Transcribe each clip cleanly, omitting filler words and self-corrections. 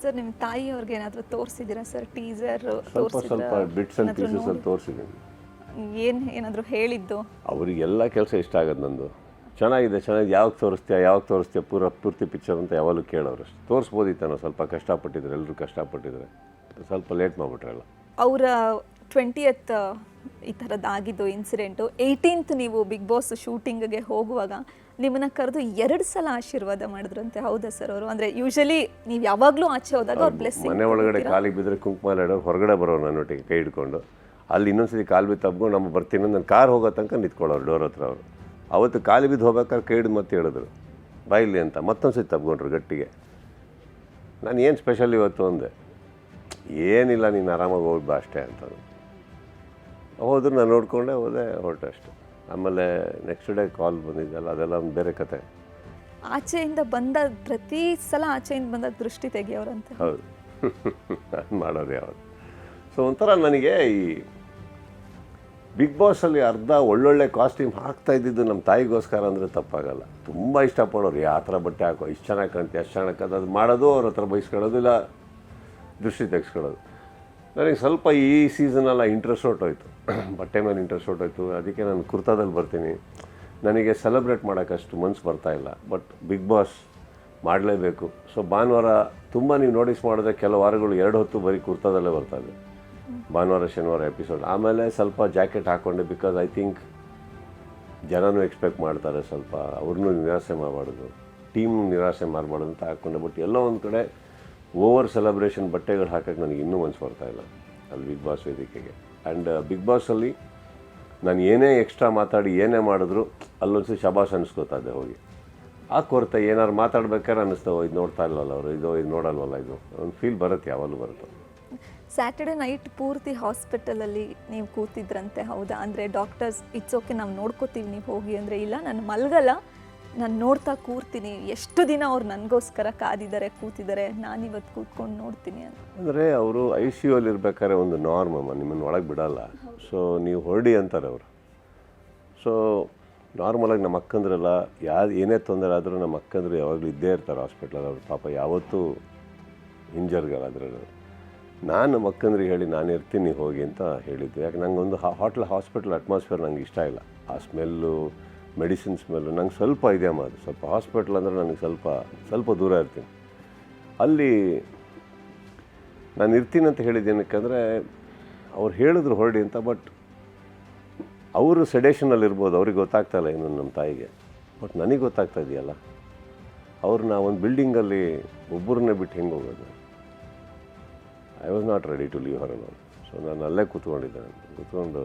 Sir ನಿಮ್ಮ ತಾಯಿಯವ್ರಿಗೆ ಏನಾದರೂ ತೋರಿಸಿದ್ದೀರಾ sir teaser ಸ್ವಲ್ಪ ಬಿಟ್ಸ್ ಆ್ಯಂಡ್ ಪೀಸಸಲ್ಲಿ ತೋರಿಸಿದ್ದೀನಿ. ಏನಾದರೂ ಹೇಳಿದ್ದು? ಅವರಿಗೆಲ್ಲ ಕೆಲಸ ಇಷ್ಟ ಆಗೋದು ನಂದು. ಚೆನ್ನಾಗಿದೆ ಯಾವಾಗ ತೋರಿಸ್ತೀಯ ಪೂರ್ತಿ ಪಿಕ್ಚರ್ ಅಂತ ಯಾವಾಗಲೂ ಕೇಳೋರು. ಅಷ್ಟು ತೋರಿಸ್ಬೋದಿತ್ತು ನಾವು ಸ್ವಲ್ಪ ಕಷ್ಟಪಟ್ಟಿದ್ರೆ, ಎಲ್ಲರೂ ಕಷ್ಟಪಟ್ಟಿದ್ರೆ. ಸ್ವಲ್ಪ ಲೇಟ್ ಮಾಡಿಬಿಟ್ರಲ್ಲ. ಅವರ 20th ಈ ಥರದ್ದಾಗಿದ್ದು ಇನ್ಸಿಡೆಂಟು 18th ನೀವು ಬಿಗ್ ಬಾಸ್ ಶೂಟಿಂಗ್ಗೆ ಹೋಗುವಾಗ ನಿಮ್ಮನ್ನ ಕರೆದು 2 ಸಲ ಆಶೀರ್ವಾದ ಮಾಡಿದ್ರಂತೆ, ಹೌದಾ ಸರ್ ಅವರು? ಅಂದರೆ ಯೂಶಲಿ ನೀವು ಯಾವಾಗಲೂ ಆಚೆ ಹೋದಾಗ ಅವ್ರ ಬ್ಲೆಸ್ಸಿಂಗ್ ಮನೆ ಒಳಗಡೆ ಕಾಲಿಗೆ ಬಿದ್ದರೆ ಕುಂಕುಮ ಇಡೋರು, ಹೊರಗಡೆ ಬರೋರು ನನ್ನೊಟ್ಟಿಗೆ ಕೈ ಹಿಡ್ಕೊಂಡು. ಅಲ್ಲಿ ಇನ್ನೊಂದ್ಸತಿ ಕಾಲು ಬಿದ್ದು ತಬ್ಕೊಂಡು ನಮ್ಮ ಬರ್ತೀನಿ ನನ್ನ ಕಾರ್ ಹೋಗೋ ತನಕ ನಿಂತ್ಕೊಳ್ಳೋರು ಡೋರ್ ಹತ್ರ. ಅವರು ಅವತ್ತು ಕಾಲು ಬಿದ್ದು ಹೋಗ್ಬೇಕಾದ್ರೆ ಕೈ ಹಿಡಿದು ಮತ್ತೆ ಹೇಳಿದ್ರು ಬಾಯಿಲಿ ಅಂತ. ಮತ್ತೊಂದು ಸತಿ ತಬ್ಕೊಂಡ್ರು ಗಟ್ಟಿಗೆ. ನಾನು ಏನು ಸ್ಪೆಷಲ್ ಇವತ್ತು ಅಂದೆ. ಏನಿಲ್ಲ, ನೀನು ಆರಾಮಾಗಿ ಹೋಗ್ಬಾ ಅಷ್ಟೇ ಅಂತ ಹೋದ್ರು. ನಾನು ನೋಡಿಕೊಂಡೆ ಹೋದೆ, ಹೊರಟೆ ಅಷ್ಟೆ. ಆಮೇಲೆ ನೆಕ್ಸ್ಟ್ ಡೇ ಕಾಲ್ ಬಂದಿದ್ದಲ್ಲ, ಅದೆಲ್ಲ ಒಂದು ಬೇರೆ ಕತೆ. ಆಚೆಯಿಂದ ಬಂದ ಪ್ರತಿ ಸಲ ಆಚೆಯಿಂದ ಬಂದಾಗ ದೃಷ್ಟಿ ತೆಗಿಯೋರಂತೆ. ಹೌದು ಮಾಡೋರು ಯಾವುದು. ಸೊ ಒಂಥರ ನನಗೆ ಈ ಬಿಗ್ ಬಾಸಲ್ಲಿ ಅರ್ಧ ಒಳ್ಳೊಳ್ಳೆ ಕಾಸ್ಟ್ಯೂಮ್ ಹಾಕ್ತಾ ಇದ್ದಿದ್ದು ನಮ್ಮ ತಾಯಿಗೋಸ್ಕರ ಅಂದರೆ ತಪ್ಪಾಗಲ್ಲ. ತುಂಬ ಇಷ್ಟಪಡೋರು. ಯಾವ ಥರ ಬಟ್ಟೆ ಹಾಕೋ, ಇಷ್ಟು ಚೆನ್ನಾಗಿ ಕಾಣ್ತೀವಿ, ಅಷ್ಟು ಚೆನ್ನಾಗಿ ಕಾಣ್ತು, ಅದು ಮಾಡೋದು ಅವ್ರ ಹತ್ರ ಬಯಸ್ಕೊಳ್ಳೋದು, ಇಲ್ಲ ದೃಷ್ಟಿ ತೆಗೆಸ್ಕೊಳ್ಳೋದು. ನನಗೆ ಸ್ವಲ್ಪ ಈ ಸೀಸನೆಲ್ಲ ಇಂಟ್ರೆಸ್ಟ್ ಹೊರಟೋಯ್ತು, ಬಟ್ಟೆ ಮೇಲೆ ಇಂಟ್ರೆಸ್ಟ್ ಹೊರಟೋಯ್ತು. ಅದಕ್ಕೆ ನಾನು ಕುರ್ತಾದಲ್ಲಿ ಬರ್ತೀನಿ. ನನಗೆ ಸೆಲೆಬ್ರೇಟ್ ಮಾಡೋಕ್ಕಷ್ಟು ಮನಸ್ಸು ಬರ್ತಾಯಿಲ್ಲ. ಬಟ್ ಬಿಗ್ ಬಾಸ್ ಮಾಡಲೇಬೇಕು. ಸೊ ಭಾನುವಾರ ತುಂಬ ನೀವು ನೋಟಿಸ್ ಮಾಡಿದ್ರೆ ಕೆಲವು ವಾರಗಳು 2 ಹೊತ್ತು ಬರೀ ಕುರ್ತಾದಲ್ಲೇ ಬರ್ತಾಯಿದೆ, ಭಾನುವಾರ ಶನಿವಾರ ಎಪಿಸೋಡ್. ಆಮೇಲೆ ಸ್ವಲ್ಪ ಜಾಕೆಟ್ ಹಾಕ್ಕೊಂಡೆ, ಬಿಕಾಸ್ ಐ ಥಿಂಕ್ ಜನನೂ ಎಕ್ಸ್ಪೆಕ್ಟ್ ಮಾಡ್ತಾರೆ, ಸ್ವಲ್ಪ ಅವ್ರನ್ನೂ ನಿರಾಸೆ ಮಾಡಬಾರ್ದು, ಟೀಮ್ನೂ ನಿರಾಸೆ ಮಾಡಬಾರ್ದು ಅಂತ ಹಾಕ್ಕೊಂಡೆ. ಬಟ್ ಎಲ್ಲೋ ಒಂದು ಕಡೆ ಓವರ್ ಸೆಲೆಬ್ರೇಷನ್ ಬಟ್ಟೆಗಳು ಹಾಕೋಕ್ಕೆ ನನಗೆ ಇನ್ನೂ ಮನಸ್ಸು ಬರ್ತಾಯಿಲ್ಲ ಅಲ್ಲಿ ಬಿಗ್ ಬಾಸ್ ವೇದಿಕೆಗೆ. ಆ್ಯಂಡ್ ಬಿಗ್ ಬಾಸಲ್ಲಿ ನಾನು ಏನೇ ಎಕ್ಸ್ಟ್ರಾ ಮಾತಾಡಿ ಏನೇ ಮಾಡಿದ್ರು ಅಲ್ಲೊಂದ್ಸರಿ ಶಬಾಷ್ ಅನಿಸ್ಕೋತಾ ಇದ್ದೆ ಹೋಗಿ. ಆ ಕೊರತೆ ಏನಾದ್ರು ಮಾತಾಡ್ಬೇಕಾದ್ರೆ ಅನ್ನಿಸ್ತವೆ, ಇದು ನೋಡ್ತಾ ಇಲ್ಲವಲ್ಲ ಅವರು, ಇದು ನೋಡಲ್ವಲ್ಲ, ಇದು ಒಂದು ಫೀಲ್ ಬರುತ್ತೆ, ಯಾವಾಗಲೂ ಬರುತ್ತೆ. ಸ್ಯಾಟರ್ಡೆ ನೈಟ್ ಪೂರ್ತಿ ಹಾಸ್ಪಿಟಲಲ್ಲಿ ನೀವು ಕೂತಿದ್ರಂತೆ, ಹೌದಾ? ಅಂದರೆ ಡಾಕ್ಟರ್ಸ್ ಇಟ್ಸ್ ಓಕೆ ನಾವು ನೋಡ್ಕೋತೀವಿ ನೀವು ಹೋಗಿ ಅಂದರೆ, ಇಲ್ಲ ನಾನು ಮಲಗಲ್ಲ, ನಾನು ನೋಡ್ತಾ ಕೂರ್ತೀನಿ, ಎಷ್ಟು ದಿನ ಅವ್ರು ನನಗೋಸ್ಕರ ಕಾದಿದ್ದಾರೆ ಕೂತಿದ್ದಾರೆ, ನಾನಿವತ್ತು ಕೂತ್ಕೊಂಡು ನೋಡ್ತೀನಿ ಅಂತ. ಅಂದರೆ ಅವರು ICU ಅಲ್ಲಿ ಇರ್ಬೇಕಾದ್ರೆ ಒಂದು ನಾರ್ಮಮ್ಮ ನಿಮ್ಮನ್ನು ಒಳಗೆ ಬಿಡಲ್ಲ. ಸೊ ನೀವು ಹೊರಡಿ ಅಂತಾರೆ ಅವರು. ಸೊ ನಾರ್ಮಲಾಗಿ ನಮ್ಮ ಅಕ್ಕಂದ್ರೆಲ್ಲ ಏನೇ ತೊಂದರೆ ಆದರೂ ನಮ್ಮ ಅಕ್ಕಂದ್ರು ಯಾವಾಗಲೂ ಇದ್ದೇ ಇರ್ತಾರೆ ಹಾಸ್ಪಿಟ್ಲಲ್ಲಿ. ಅವರು ಪಾಪ ಯಾವತ್ತೂ ಇಂಜರ್ಗಾದ್ರೆ ನಾನು ನಮ್ಮ ಅಕ್ಕಂದ್ರಿಗೆ ಹೇಳಿ ನಾನು ಇರ್ತೀನಿ ಹೋಗಿ ಅಂತ ಹೇಳಿದ್ದು. ಯಾಕೆ ನನಗೊಂದು ಹಾಸ್ಪಿಟಲ್ ಅಟ್ಮಾಸ್ಫಿಯರ್ ನಂಗೆ ಇಷ್ಟ ಇಲ್ಲ. ಆ ಸ್ಮೆಲ್ಲು, ಮೆಡಿಸಿನ್ ಸ್ಮೆಲ್ಲು ನಂಗೆ ಸ್ವಲ್ಪ ಇದೆ ಅದು. ಸ್ವಲ್ಪ ಹಾಸ್ಪಿಟ್ಲ್ ಅಂದರೆ ನನಗೆ ಸ್ವಲ್ಪ ದೂರ ಇರ್ತೀನಿ. ಅಲ್ಲಿ ನಾನು ಇರ್ತೀನಿ ಅಂತ ಹೇಳಿದ್ದೇನಕ್ಕಂದರೆ ಅವ್ರು ಹೇಳಿದ್ರು ಹೊರಡಿ ಅಂತ. ಬಟ್ ಅವರು ಸೆಡೇಷನಲ್ಲಿ ಇರ್ಬೋದು, ಅವ್ರಿಗೆ ಗೊತ್ತಾಗ್ತಾಯಿಲ್ಲ ಏನು ನಮ್ಮ ತಾಯಿಗೆ. ಬಟ್ ನನಗೆ ಗೊತ್ತಾಗ್ತಾ ಇದೆಯಲ್ಲ, ಅವ್ರನ್ನ ಒಂದು ಬಿಲ್ಡಿಂಗಲ್ಲಿ ಒಬ್ಬರನ್ನೇ ಬಿಟ್ಟು ಹೆಂಗೆ ಹೋಗೋದು. I was not ready to leave her alone. So ನಾನು ಅಲ್ಲೇ ಕೂತ್ಕೊಂಡು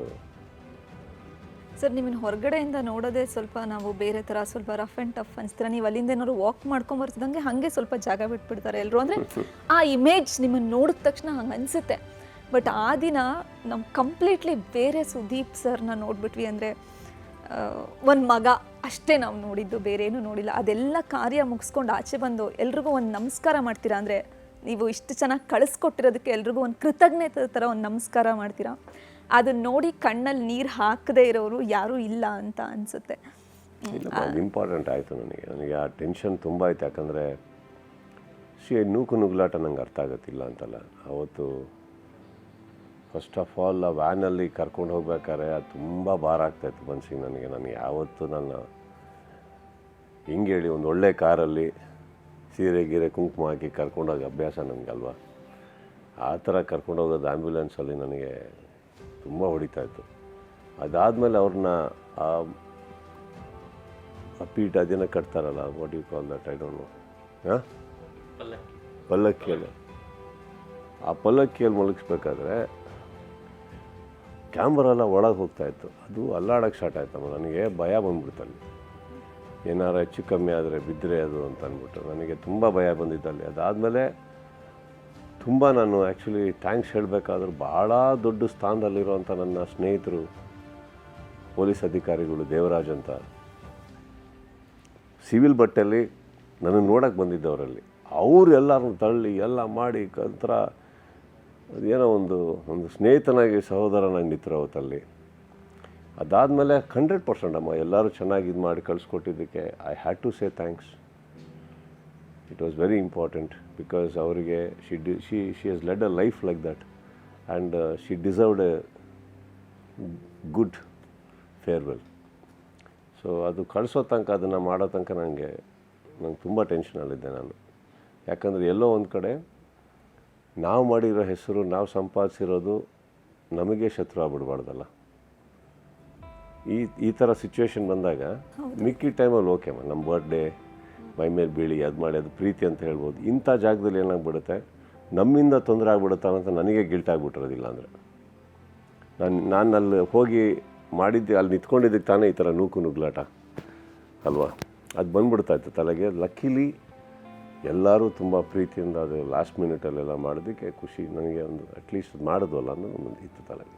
ಸರ್ ನಿಮ್ಮನ್ನು ಹೊರಗಡೆಯಿಂದ ನೋಡೋದೇ ಸ್ವಲ್ಪ ನಾವು ಬೇರೆ ಥರ ಸ್ವಲ್ಪ ರಫ್ ಆ್ಯಂಡ್ ಟಫ್ ಅನಿಸ್ತೀರ. ನೀವು ಅಲ್ಲಿಂದ ಏನಾದ್ರು ವಾಕ್ ಮಾಡ್ಕೊಂಬರ್ತಿದ್ದಂಗೆ ಹಾಗೆ ಸ್ವಲ್ಪ ಜಾಗ ಬಿಟ್ಬಿಡ್ತಾರೆ ಎಲ್ಲರೂ. ಅಂದರೆ ಆ ಇಮೇಜ್ ನಿಮ್ಮನ್ನು ನೋಡಿದ ತಕ್ಷಣ ಹಂಗೆ ಅನಿಸುತ್ತೆ. ಬಟ್ ಆ ದಿನ ನಮ್ಮ ಕಂಪ್ಲೀಟ್ಲಿ ಬೇರೆ ಸುದೀಪ್ ಸರ್ನ ನೋಡಿಬಿಟ್ವಿ. ಅಂದರೆ ಒಂದು ಮಗ ಅಷ್ಟೇ ನಾವು ನೋಡಿದ್ದು, ಬೇರೆ ಏನೂ ನೋಡಿಲ್ಲ. ಅದೆಲ್ಲ ಕಾರ್ಯ ಮುಗಿಸ್ಕೊಂಡು ಆಚೆ ಬಂದು ಎಲ್ರಿಗೂ ಒಂದು ನಮಸ್ಕಾರ ಮಾಡ್ತೀರಾ. ಅಂದರೆ ನೀವು ಇಷ್ಟು ಚೆನ್ನಾಗಿ ಕಳಿಸ್ಕೊಟ್ಟಿರೋದಕ್ಕೆ ಎಲ್ರಿಗೂ ಒಂದು ಕೃತಜ್ಞತೆ ಥರ ಒಂದು ನಮಸ್ಕಾರ ಮಾಡ್ತೀರಾ. ಅದನ್ನ ನೋಡಿ ಕಣ್ಣಲ್ಲಿ ನೀರು ಹಾಕದೇ ಇರೋರು ಯಾರೂ ಇಲ್ಲ ಅಂತ ಅನಿಸುತ್ತೆ. ಇಂಪಾರ್ಟೆಂಟ್ ಆಯಿತು ನನಗೆ ಆ ಟೆನ್ಷನ್ ತುಂಬ ಆಯ್ತು. ಯಾಕಂದರೆ ನೂಕುನುಗ್ಲಾಟ ನಂಗೆ ಅರ್ಥ ಆಗುತ್ತಿಲ್ಲ ಅಂತಲ್ಲ. ಅವತ್ತು ಫಸ್ಟ್ ಆಫ್ ಆಲ್ ಆ ವ್ಯಾನಲ್ಲಿ ಕರ್ಕೊಂಡು ಹೋಗ್ಬೇಕಾದ್ರೆ ಅದು ತುಂಬ ಭಾರ ಆಗ್ತಾಯಿತ್ತು ಮನ್ಸಿಗೆ ನನಗೆ ಯಾವತ್ತು ನನ್ನ ಹಿಂಗೆ ಹೇಳಿ ಒಂದು ಒಳ್ಳೆ ಕಾರಲ್ಲಿ ಸೀರೆ ಕುಂಕುಮ ಹಾಕಿ ಕರ್ಕೊಂಡೋಗಿ ಅಭ್ಯಾಸ ನನಗಲ್ವ. ಆ ಥರ ಕರ್ಕೊಂಡೋಗೋದು ಆ್ಯಂಬ್ಯುಲೆನ್ಸಲ್ಲಿ ನನಗೆ ತುಂಬ ಹೊಡಿತಾಯಿತ್ತು. ಅದಾದಮೇಲೆ ಅವ್ರನ್ನ ಆ ಪೀಠ ಅದೇನೋ ಕಟ್ತಾರಲ್ಲ, what you call that, I don't know, ಪಲ್ಲಕ್ಕಿಯಲ್ಲಿ. ಆ ಪಲ್ಲಕ್ಕಿಯಲ್ಲಿ ಮಲಗಿಸ್ಬೇಕಾದ್ರೆ ಕ್ಯಾಮ್ರಾ ಎಲ್ಲ ಒಳಗೆ ಹೋಗ್ತಾಯಿತ್ತು. ಅದು ಅಲ್ಲಾಡೋಕ್ಕೆ ಸ್ಟಾರ್ಟ್ ಆಯ್ತಮ್ಮ. ನನಗೆ ಭಯ ಬಂದ್ಬಿಡ್ತಲ್ಲಿ, ಏನಾರು ಹೆಚ್ಚು ಕಮ್ಮಿ ಆದರೆ ಬಿದ್ದರೆ ಅದು ಅಂತ ಅಂದ್ಬಿಟ್ಟು ನನಗೆ ತುಂಬ ಭಯ ಬಂದಿದ್ದಲ್ಲಿ. ಅದಾದಮೇಲೆ ತುಂಬ ನಾನು ಆ್ಯಕ್ಚುಲಿ ಥ್ಯಾಂಕ್ಸ್ ಹೇಳಬೇಕಾದ್ರೂ ಭಾಳ ದೊಡ್ಡ ಸ್ಥಾನದಲ್ಲಿರುವಂಥ ನನ್ನ ಸ್ನೇಹಿತರು, ಪೊಲೀಸ್ ಅಧಿಕಾರಿಗಳು, ದೇವರಾಜ್ ಅಂತ, ಸಿವಿಲ್ ಬಟ್ಟೆಯಲ್ಲಿ ನನ್ನನ್ನು ನೋಡೋಕ್ಕೆ ಬಂದಿದ್ದವರಲ್ಲಿ, ಅವರು ಎಲ್ಲರೂ ತಳ್ಳಿ ಎಲ್ಲ ಮಾಡಿ ಒಂಥರ ಏನೋ ಒಂದು ಸ್ನೇಹಿತನಾಗಿ ಸಹೋದರನಾಗಿ ನಿಂತರು ಅವತ್ತಲ್ಲಿ. ಅದಾದಮೇಲೆ 100% ಅಮ್ಮ ಎಲ್ಲರೂ ಚೆನ್ನಾಗಿ ಇದು ಮಾಡಿ ಕಳಿಸ್ಕೊಟ್ಟಿದ್ದಕ್ಕೆ I had to say thanks. It was very important because ಅವರಿಗೆ she has led a life like that and she deserved a good farewell. So ಅದು ಕಳಿಸೋ ತನಕ ಅದನ್ನು ಮಾಡೋ ತನಕ ನಂಗೆ ತುಂಬ ಟೆನ್ಷನಲ್ಲಿದ್ದೆ ನಾನು. ಯಾಕಂದರೆ ಎಲ್ಲೋ ಒಂದು ಕಡೆ ನಾವು ಮಾಡಿರೋ ಹೆಸರು, ನಾವು ಸಂಪಾದಿಸಿರೋದು ನಮಗೆ ಶತ್ರು ಆಗ್ಬಿಡ್ಬಾರ್ದಲ್ಲ. ಈ ಥರ ಸಿಚುವೇಶನ್ ಬಂದಾಗ ಮಿಕ್ಕಿ ಟೈಮಲ್ಲಿ ಓಕೆ ನಮ್ಮ ಬರ್ಡೇ ಮೈ ಮೇಲೆ ಬೀಳಿ ಅದು ಮಾಡಿ ಅದು ಪ್ರೀತಿ ಅಂತ ಹೇಳ್ಬೋದು. ಇಂಥ ಜಾಗದಲ್ಲಿ ಏನಾಗ್ಬಿಡುತ್ತೆ, ನಮ್ಮಿಂದ ತೊಂದರೆ ಆಗ್ಬಿಡುತ್ತೆ ಅಂತ ನನಗೆ ಗಿಲ್ಟ್ ಆಗಿಬಿಟ್ಟಿರೋದಿಲ್ಲ. ಅಂದರೆ ನಾನು ಅಲ್ಲಿ ಹೋಗಿ ಮಾಡಿದ್ದೆ, ಅಲ್ಲಿ ನಿಂತ್ಕೊಂಡಿದ್ದಕ್ಕೆ ತಾನೇ ಈ ಥರ ನುಗ್ಲಾಟ ಅಲ್ವಾ, ಅದು ಬಂದ್ಬಿಡ್ತಾಯಿತ್ತು ತಲೆಗೆ. ಲಕ್ಕಿಲಿ ಎಲ್ಲರೂ ತುಂಬ ಪ್ರೀತಿಯಿಂದ ಅದು ಲಾಸ್ಟ್ ಮಿನಿಟಲ್ಲೆಲ್ಲ ಮಾಡೋದಕ್ಕೆ ಖುಷಿ ನನಗೆ. ಒಂದು ಅಟ್ಲೀಸ್ಟ್ ಮಾಡಿದ್ವಲ್ಲ ಅನ್ನೋದು ಒಂದು ಇತ್ತು ತಲೆಗೆ.